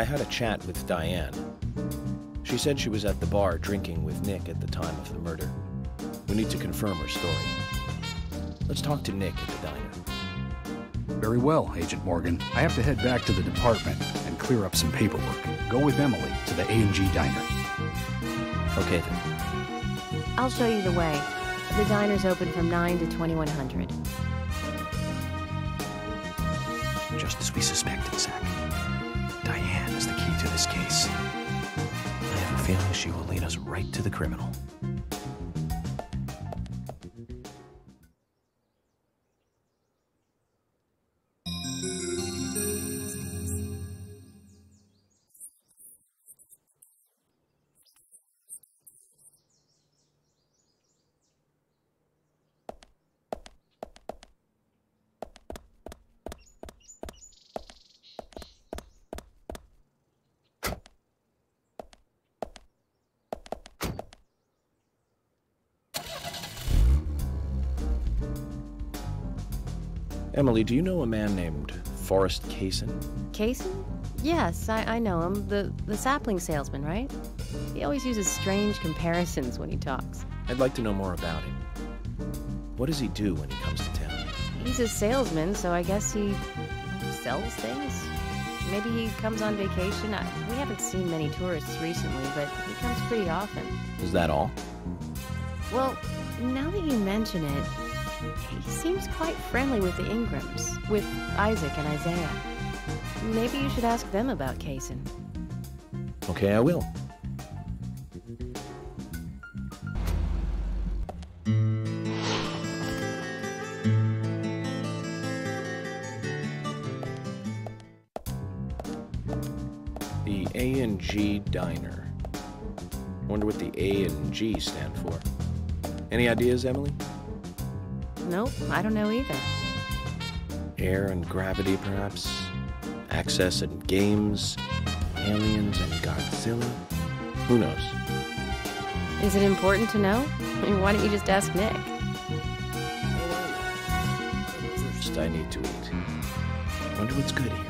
I had a chat with Diane. She said she was at the bar drinking with Nick at the time of the murder. We need to confirm her story. Let's talk to Nick at the diner. Very well, Agent Morgan. I have to head back to the department and clear up some paperwork. Go with Emily to the A&G diner. Okay then. I'll show you the way. The diner's open from 9 to 2100. Just as we suspected, Zach. Diane is the key to this case. I have a feeling she will lead us right to the criminal. Emily, do you know a man named Forrest Kaysen? Kaysen? Yes, I know him. The sapling salesman, right? He always uses strange comparisons when he talks. I'd like to know more about him. What does he do when he comes to town? He's a salesman, so I guess he sells things? Maybe he comes on vacation. We haven't seen many tourists recently, but he comes pretty often. Is that all? Well, now that you mention it, he seems quite friendly with the Ingrams, with Isaac and Isaiah. Maybe you should ask them about Kaysen. Okay, I will. The A&G Diner. Wonder what the A and G stand for. Any ideas, Emily? Nope, I don't know either. Air and gravity, perhaps? Access and games? Aliens and Godzilla? Who knows? Is it important to know? I mean, why don't you just ask Nick? First, I need to eat. Wonder what's good here.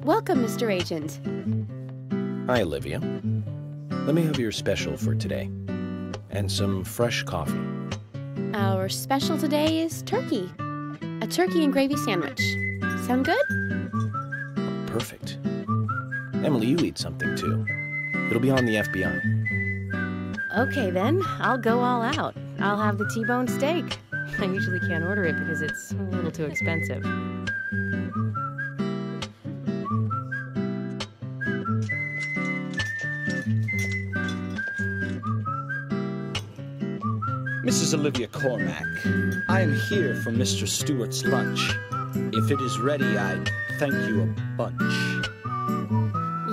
Welcome, Mr. Agent. Hi, Olivia. Let me have your special for today. And some fresh coffee. Our special today is turkey. A turkey and gravy sandwich. Sound good? Perfect. Emily, you eat something too. It'll be on the FBI. Okay then, I'll go all out. I'll have the T-bone steak. I usually can't order it because it's a little too expensive. Mrs. Olivia Cormack, I am here for Mr. Stewart's lunch. If it is ready, I'd thank you a bunch.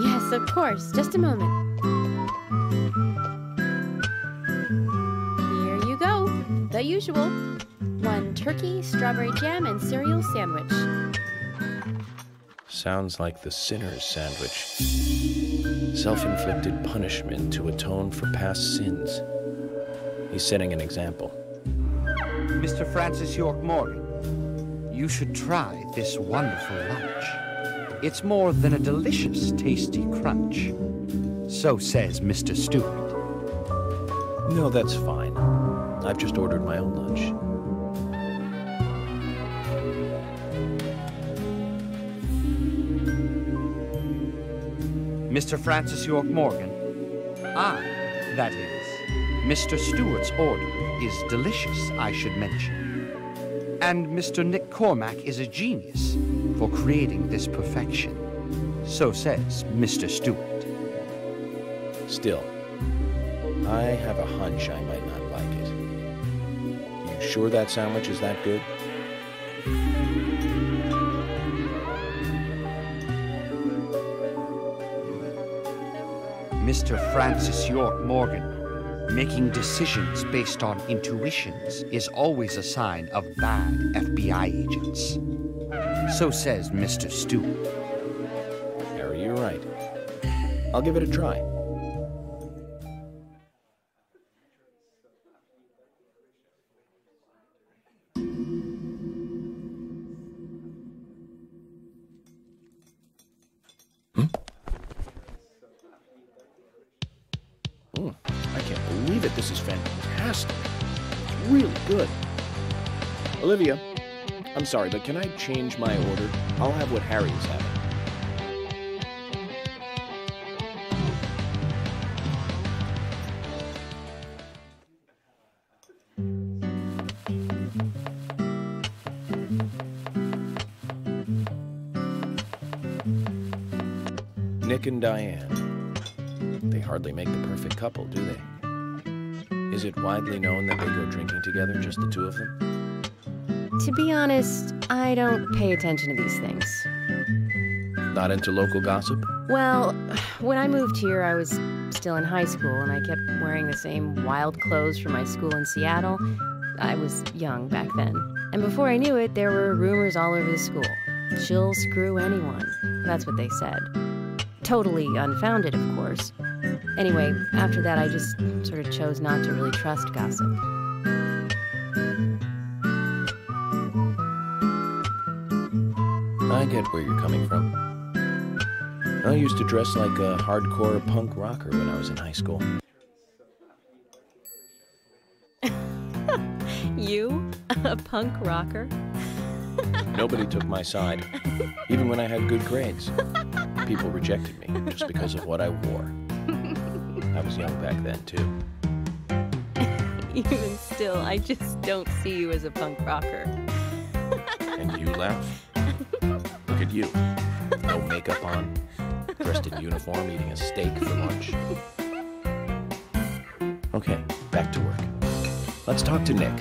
Yes, of course. Just a moment. Here you go. The usual. 1 turkey, strawberry jam, and cereal sandwich. Sounds like the sinner's sandwich. Self-inflicted punishment to atone for past sins. He's setting an example. Mr. Francis York Morgan, you should try this wonderful lunch. It's more than a delicious, tasty crunch. So says Mr. Stewart. No, that's fine. I've just ordered my own lunch. Mr. Francis York Morgan, that is, Mr. Stewart's order is delicious, I should mention. And Mr. Nick Cormack is a genius for creating this perfection. So says Mr. Stewart. Still, I have a hunch I might not like it. You sure that sandwich is that good? Mr. Francis York Morgan, making decisions based on intuitions is always a sign of bad FBI agents. So says Mr. Stewart. Harry, you're right. I'll give it a try. I can't believe it. This is fantastic. It's really good. Olivia, I'm sorry, but can I change my order? I'll have what Harry is having. Nick and Diane. They hardly make the perfect couple, do they? Is it widely known that they go drinking together, just the two of them? To be honest, I don't pay attention to these things. Not into local gossip? Well, when I moved here, I was still in high school, and I kept wearing the same wild clothes from my school in Seattle. I was young back then. And before I knew it, there were rumors all over the school. She'll screw anyone. That's what they said. Totally unfounded, of course. Anyway, after that, I just sort of chose not to really trust gossip. I get where you're coming from. I used to dress like a hardcore punk rocker when I was in high school. You? A punk rocker? Nobody took my side, even when I had good grades. People rejected me just because of what I wore. I was young back then, too. Even still, I just don't see you as a punk rocker. And you laugh? Look at you. No makeup on, dressed in uniform, eating a steak for lunch. Okay, back to work. Let's talk to Nick.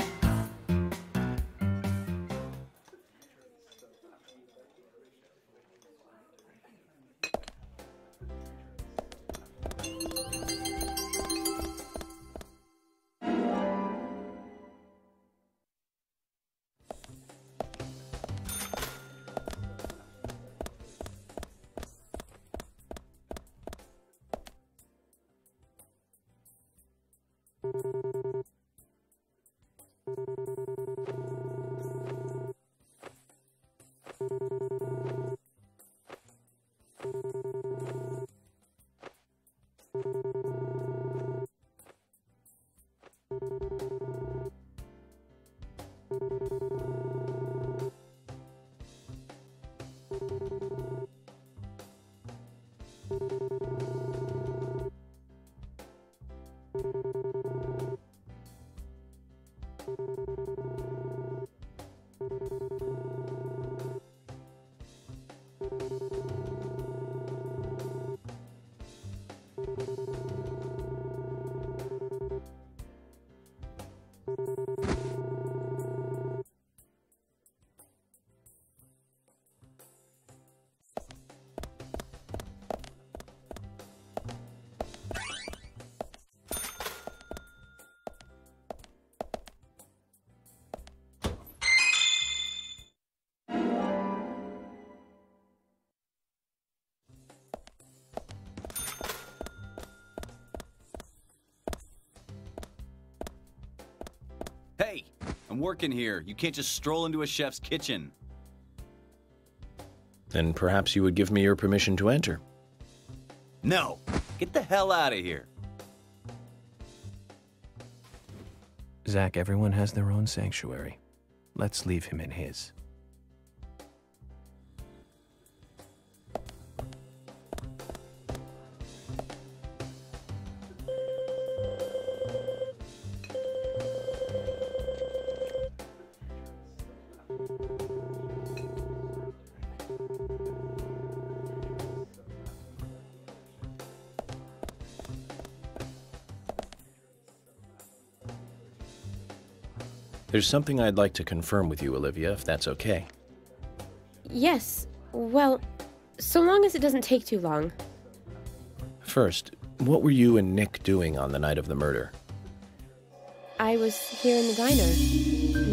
Hey, I'm working here. You can't just stroll into a chef's kitchen. Then perhaps you would give me your permission to enter. No, get the hell out of here. Zach, everyone has their own sanctuary. Let's leave him in his. There's something I'd like to confirm with you, Olivia, if that's okay. Yes, well, so long as it doesn't take too long. First, what were you and Nick doing on the night of the murder? I was here in the diner.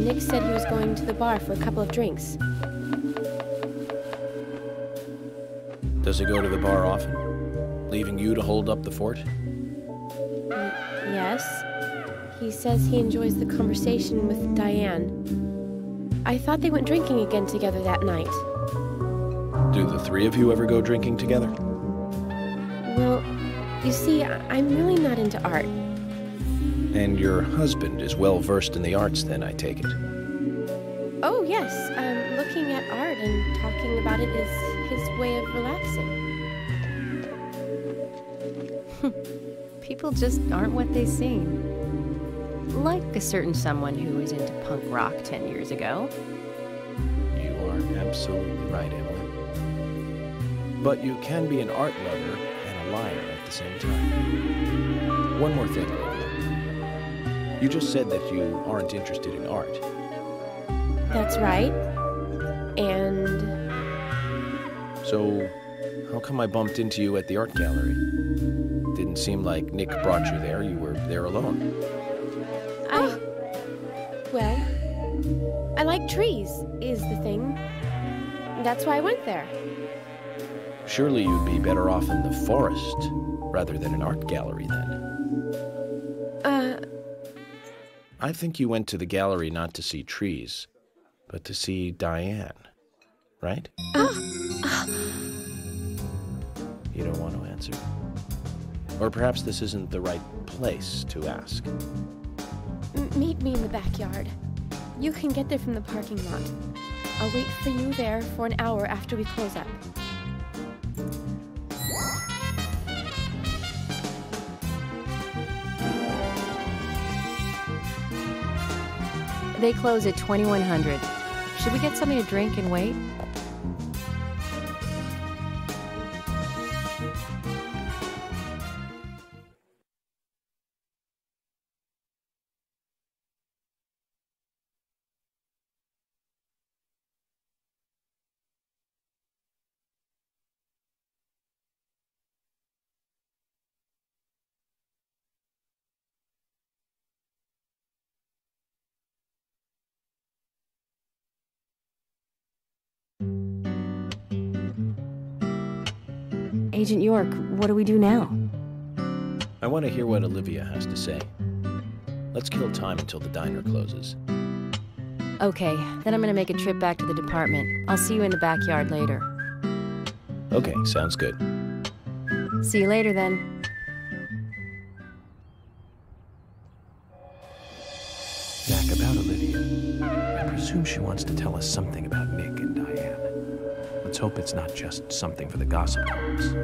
Nick said he was going to the bar for a couple of drinks. Does he go to the bar often? leaving you to hold up the fort? Yes. He says he enjoys the conversation with Diane. I thought they went drinking again together that night. Do the three of you ever go drinking together? Well, you see, I'm really not into art. And your husband is well versed in the arts then, I take it? Oh, yes. Looking at art and talking about it is his way of relaxing. People just aren't what they seem. Like a certain someone who was into punk rock 10 years ago. You are absolutely right, Emily. But you can be an art lover and a liar at the same time. One more thing, Olivia. You just said that you aren't interested in art. That's right. And... So, how come I bumped into you at the art gallery? Didn't seem like Nick brought you there. You were there alone. Well, I like trees, is the thing. That's why I went there. Surely you'd be better off in the forest rather than an art gallery then. I think you went to the gallery not to see trees, but to see Diane, right? You don't want to answer? Or perhaps this isn't the right place to ask. Meet me in the backyard. You can get there from the parking lot. I'll wait for you there for an hour after we close up. They close at 2100. Should we get something to drink and wait? Agent York, what do we do now? I want to hear what Olivia has to say. Let's kill time until the diner closes. Okay, then I'm gonna make a trip back to the department. I'll see you in the backyard later. Okay, sounds good. See you later then. Zach, about Olivia. I presume she wants to tell us something about Nick and Diane. Let's hope it's not just something for the gossip columns.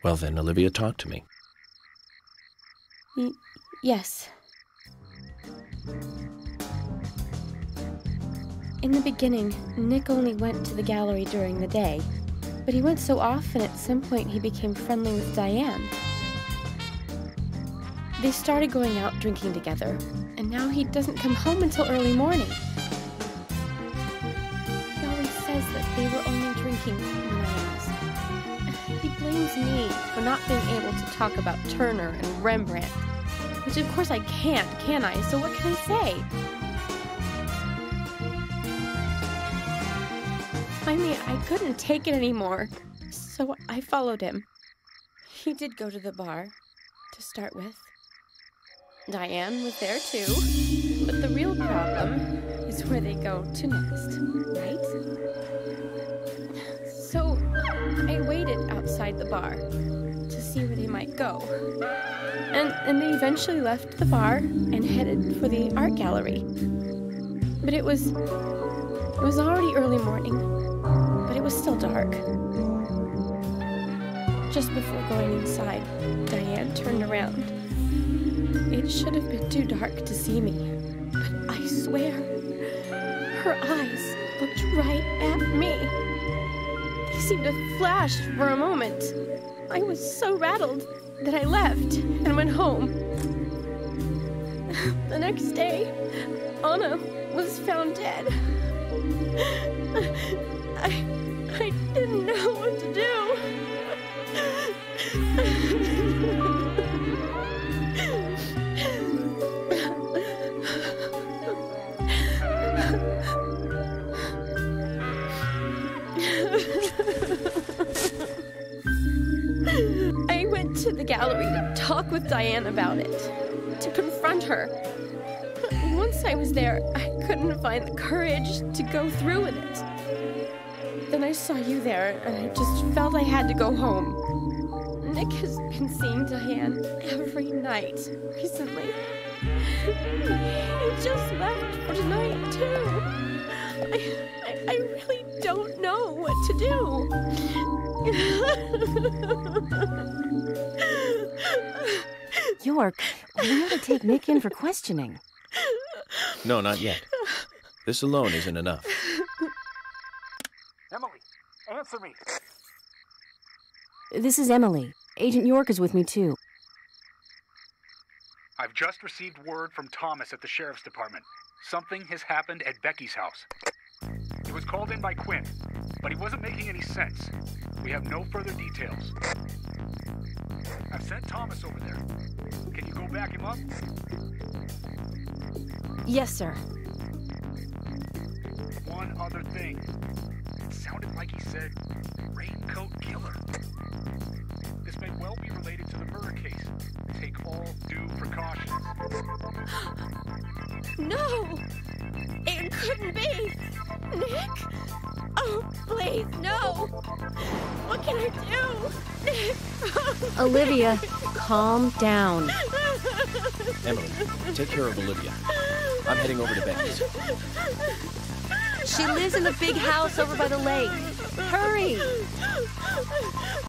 Well then, Olivia, talk to me. Yes. In the beginning, Nick only went to the gallery during the day, but he went so often at some point he became friendly with Diane. They started going out drinking together, and now he doesn't come home until early morning. He always says that they were only drinking when I ask. He blames me for not being able to talk about Turner and Rembrandt, which of course I can't, can I? So what can I say? Finally, I couldn't take it anymore, so I followed him. He did go to the bar, to start with. Diane was there too, but the real problem is where they go to next, right? So I waited outside the bar to see where they might go. And they eventually left the bar and headed for the art gallery. But it was already early morning, but it was still dark. Just before going inside, Diane turned around. It should have been too dark to see me, but I swear, her eyes looked right at me. They seemed to flash for a moment. I was so rattled that I left and went home. The next day, Anna was found dead. I didn't know what to do. I went to the gallery to talk with Diane about it, to confront her. Once I was there, I couldn't find the courage to go through with it. Then I saw you there, and I just felt I had to go home. Nick has been seeing Diane every night recently. He just left for tonight, too. I really don't know what to do. York, we ought to take Nick in for questioning. No, not yet. This alone isn't enough. Emily, answer me. This is Emily. Agent York is with me, too. I've just received word from Thomas at the sheriff's department. Something has happened at Becky's house. He was called in by Quinn, but he wasn't making any sense. We have no further details. I've sent Thomas over there. Can you go back him up? Yes, sir. One other thing. It sounded like he said raincoat killer. This may well be related to the murder case. Take all due precautions. No! It couldn't be! Nick? Oh, please, no! What can I do? Nick! Olivia, calm down. Emily, take care of Olivia. I'm heading over to Becky's. She lives in the big house over by the lake. Hurry!